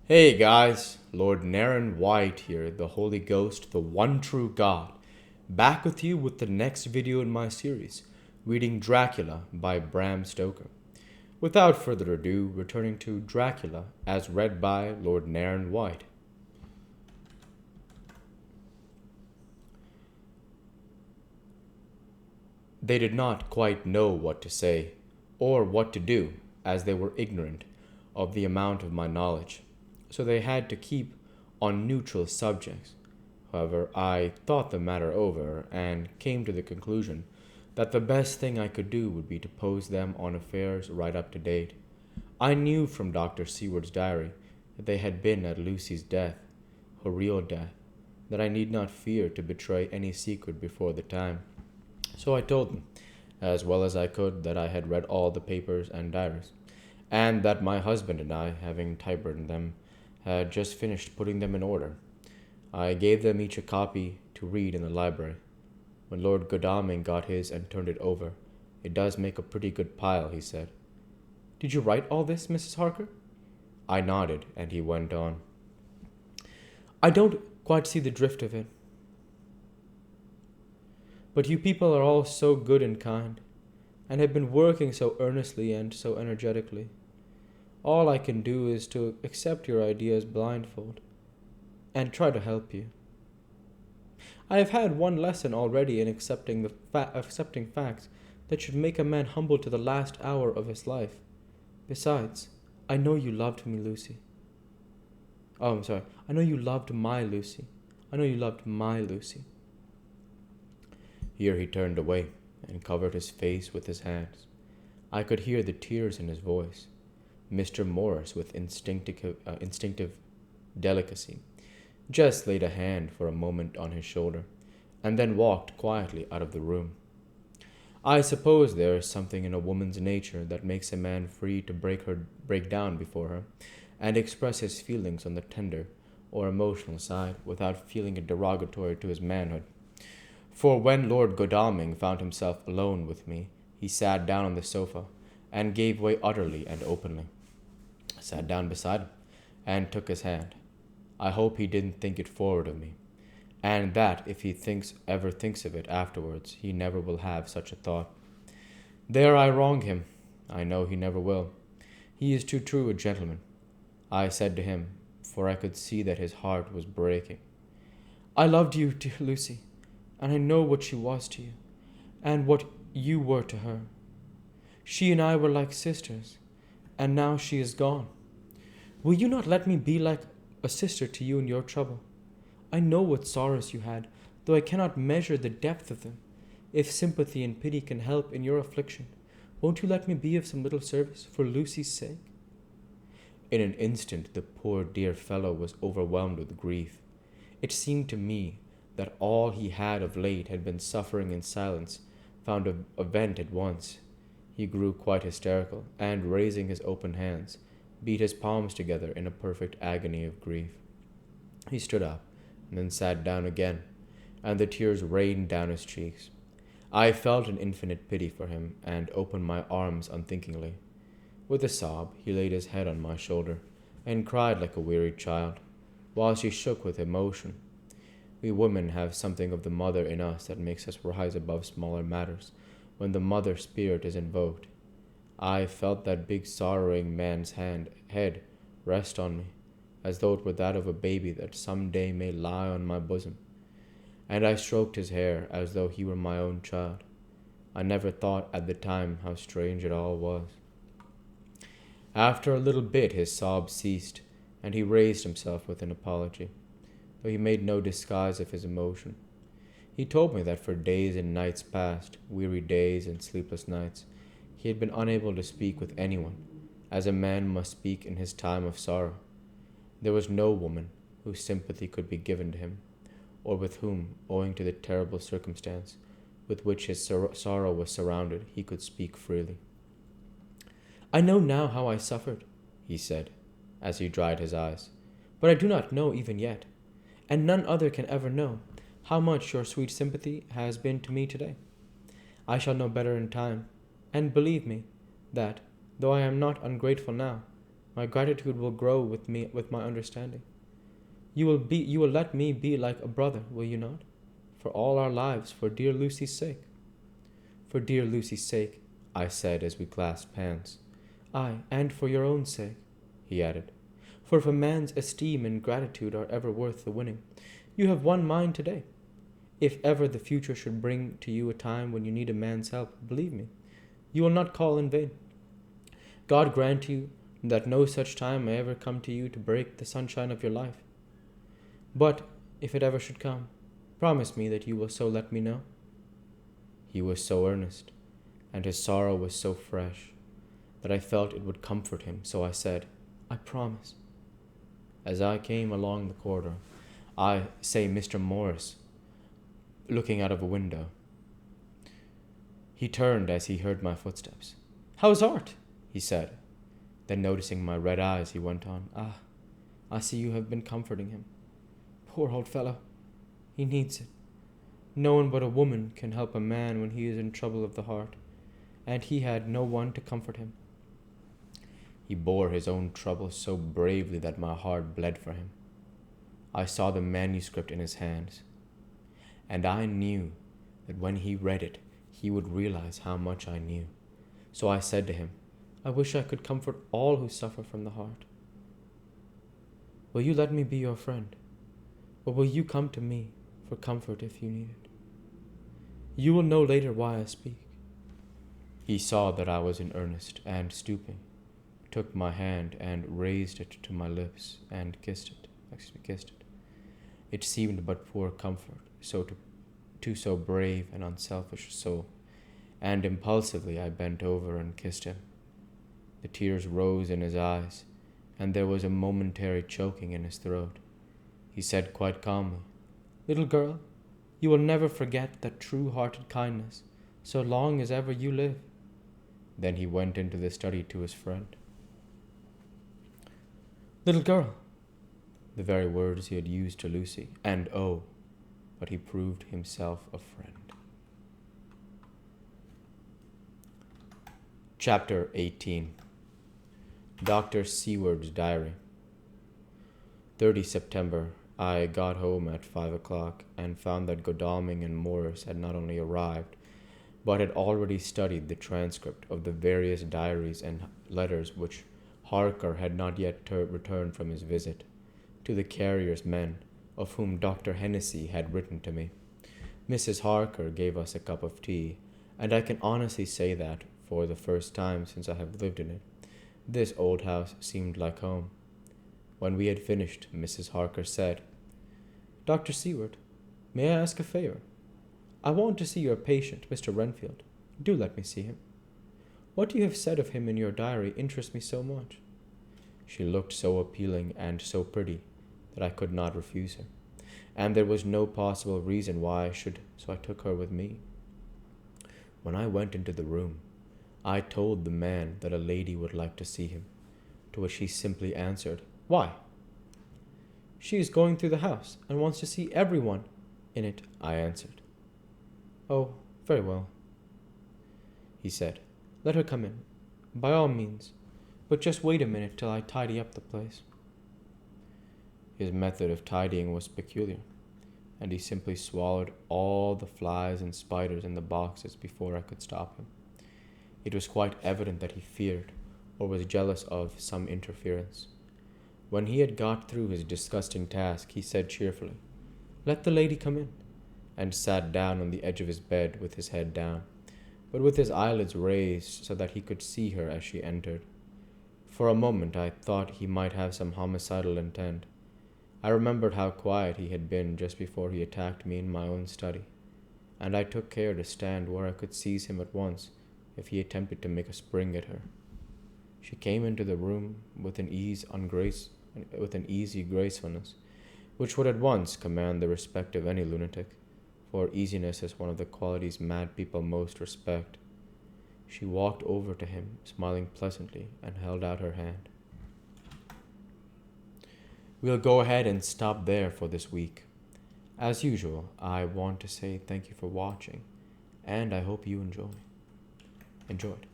Hey guys, Lord Naren White here, the Holy Ghost, the one true God, back with you with the next video in my series, reading Dracula by Bram Stoker. Without further ado, returning to Dracula as read by Lord Naren White. They did not quite know what to say, or what to do, as they were ignorant of the amount of my knowledge, so they had to keep on neutral subjects. However, I thought the matter over, and came to the conclusion that the best thing I could do would be to pose them on affairs right up to date. I knew from Dr. Seward's diary that they had been at Lucy's death, her real death, that I need not fear to betray any secret before the time. So I told them, as well as I could, that I had read all the papers and diaries, and that my husband and I, having typewritten them, had just finished putting them in order. I gave them each a copy to read in the library. When Lord Godalming got his and turned it over, "It does make a pretty good pile," he said. "Did you write all this, Mrs. Harker?" I nodded, and he went on. "I don't quite see the drift of it. But you people are all so good and kind, and have been working so earnestly and so energetically. All I can do is to accept your ideas blindfold, and try to help you. I have had one lesson already in accepting facts that should make a man humble to the last hour of his life. Besides, I know you loved me, Lucy. Oh, I'm sorry. I know you loved my Lucy. I know you loved my Lucy." Here he turned away and covered his face with his hands. I could hear the tears in his voice. Mr. Morris, with instinctive delicacy, just laid a hand for a moment on his shoulder, and then walked quietly out of the room. I suppose there is something in a woman's nature that makes a man free to break down before her, and express his feelings on the tender or emotional side without feeling it derogatory to his manhood. For when Lord Godalming found himself alone with me, he sat down on the sofa and gave way utterly and openly. I sat down beside him and took his hand. I hope he didn't think it forward of me, and that if he ever thinks of it afterwards, he never will have such a thought. There I wrong him. I know he never will. He is too true a gentleman. I said to him, for I could see that his heart was breaking, "I loved you, dear Lucy, and I know what she was to you, and what you were to her. She and I were like sisters, and now she is gone. Will you not let me be like a sister to you in your trouble? I know what sorrows you had, though I cannot measure the depth of them. If sympathy and pity can help in your affliction, won't you let me be of some little service for Lucy's sake?" In an instant the poor dear fellow was overwhelmed with grief. It seemed to me that all he had of late had been suffering in silence found a vent at once. He grew quite hysterical, and raising his open hands, beat his palms together in a perfect agony of grief. He stood up, and then sat down again, and the tears rained down his cheeks. I felt an infinite pity for him, and opened my arms unthinkingly. With a sob, he laid his head on my shoulder, and cried like a wearied child, while she shook with emotion. We women have something of the mother in us that makes us rise above smaller matters when the mother spirit is invoked. I felt that big sorrowing man's head rest on me, as though it were that of a baby that some day may lie on my bosom, and I stroked his hair as though he were my own child. I never thought at the time how strange it all was. After a little bit his sobs ceased, and he raised himself with an apology, though he made no disguise of his emotion. He told me that for days and nights past, weary days and sleepless nights, he had been unable to speak with anyone, as a man must speak in his time of sorrow. There was no woman whose sympathy could be given to him, or with whom, owing to the terrible circumstance with which his sorrow was surrounded, he could speak freely. "I know now how I suffered," he said, as he dried his eyes, "but I do not know even yet, and none other can ever know, how much your sweet sympathy has been to me today. I shall know better in time, and believe me, that, though I am not ungrateful now, My gratitude will grow with my understanding. You will let me be like a brother, will you not? For all our lives, for dear Lucy's sake. For dear Lucy's sake, I said as we clasped hands. Aye, and for your own sake, he added. For if a man's esteem and gratitude are ever worth the winning, you have won mine today. If ever the future should bring to you a time when you need a man's help, believe me, you will not call in vain. God grant you that no such time may ever come to you to break the sunshine of your life. But if it ever should come, promise me that you will so let me know. He was so earnest, and his sorrow was so fresh, that I felt it would comfort him, so I said, I promise. As I came along the corridor, I say Mr. Morris, looking out of a window. He turned as he heard my footsteps. How's Art? He said. Then noticing my red eyes, he went on, I see you have been comforting him. Poor old fellow. He needs it. No one but a woman can help a man when he is in trouble of the heart, and he had no one to comfort him. He bore his own troubles so bravely that my heart bled for him. I saw the manuscript in his hands, and I knew that when he read it, he would realize how much I knew. So I said to him, I wish I could comfort all who suffer from the heart. Will you let me be your friend, or will you come to me for comfort if you need it? You will know later why I speak. He saw that I was in earnest, and stooping, took my hand and raised it to my lips and kissed it. It seemed but poor comfort, to so brave and unselfish a soul, and impulsively I bent over and kissed him. The tears rose in his eyes, and there was a momentary choking in his throat. He said quite calmly, Little girl, you will never forget that true-hearted kindness, so long as ever you live. Then he went into the study to his friend. Little girl, the very words he had used to Lucy, and oh, but he proved himself a friend. Chapter 18. Dr. Seward's Diary. 30 September. I got home at 5 o'clock and found that Godalming and Morris had not only arrived, but had already studied the transcript of the various diaries and letters which Harker had not yet returned from his visit, to the carrier's men, of whom Dr. Hennessy had written to me. Mrs. Harker gave us a cup of tea, and I can honestly say that, for the first time since I have lived in it, this old house seemed like home. When we had finished, Mrs. Harker said, Dr. Seward, may I ask a favor? I want to see your patient, Mr. Renfield. Do let me see him. What you have said of him in your diary interests me so much. She looked so appealing and so pretty that I could not refuse her, and there was no possible reason why I should, so I took her with me. When I went into the room, I told the man that a lady would like to see him, to which he simply answered, Why? She is going through the house and wants to see everyone in it, I answered. Oh, very well, he said. Let her come in, by all means, but just wait a minute till I tidy up the place. His method of tidying was peculiar, and he simply swallowed all the flies and spiders in the boxes before I could stop him. It was quite evident that he feared, or was jealous of, some interference. When he had got through his disgusting task, he said cheerfully, Let the lady come in, and sat down on the edge of his bed with his head down, but with his eyelids raised so that he could see her as she entered. For a moment I thought he might have some homicidal intent. I remembered how quiet he had been just before he attacked me in my own study, and I took care to stand where I could seize him at once if he attempted to make a spring at her. She came into the room with an easy gracefulness, which would at once command the respect of any lunatic, for easiness is one of the qualities mad people most respect. She walked over to him, smiling pleasantly, and held out her hand. We'll go ahead and stop there for this week. As usual, I want to say thank you for watching, and I hope you enjoyed.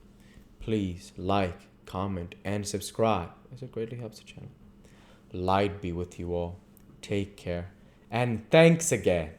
Please like, comment, and subscribe as it greatly helps the channel. Light be with you all. Take care. And thanks again.